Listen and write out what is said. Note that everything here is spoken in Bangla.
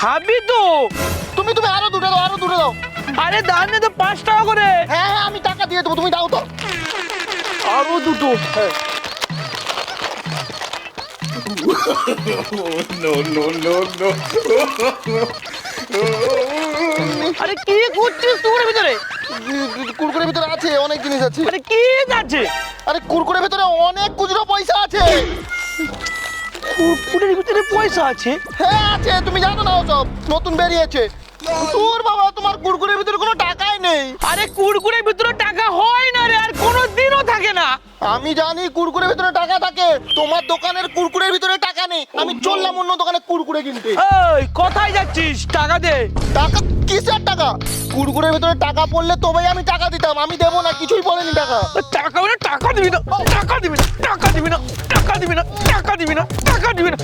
খাবি তো? তুমি আরো দুটো দাও। আরে দাম নেই তো 5 টাকা করে। হ্যাঁ আমি টাকা দিয়ে দেবো, তুমি দাও তো। আরো দুটো। হ্যাঁ। আরে কি করছিস কুকুরের ভিতরে? কুরকুরের ভিতরে আছে অনেক জিনিস আছে। আরে কি আছে? আরে কুরকুরের ভিতরে অনেক খুচরো পয়সা আছে। কুকুরের ভিতরে পয়সা আছে? হ্যাঁ আছে, তুমি জানো না ওসব নতুন বেরিয়েছে। তোর বাবা, তোমার কুরকুরের ভিতরে কোনো টাকাই নেই। আরে কুকুরের ভিতরে টাকা হয় না রে, আর কোনোদিনও থাকে না। আমি জানি কুরকুরের ভিতরে টাকা থাকে, তোমার দোকানের কুরকুরের ভিতরে টাকা নেই। আমি চললাম অন্য দোকানে কুরকুরে কিনতে। এই কোথায় যাচ্ছিস? টাকা দে। টাকা? কিসের টাকা? কুরকুরের ভিতরে টাকা পড়লে তবেই আমি টাকা দিতাম, আমি দেবো না, কিছুই বলেনি টাকা। টাকা মানে টাকা দিবি না, টাকা দিবি না, টাকা দিবি না, টাকা দিবি না, টাকা দিবি না, টাকা দিবি না।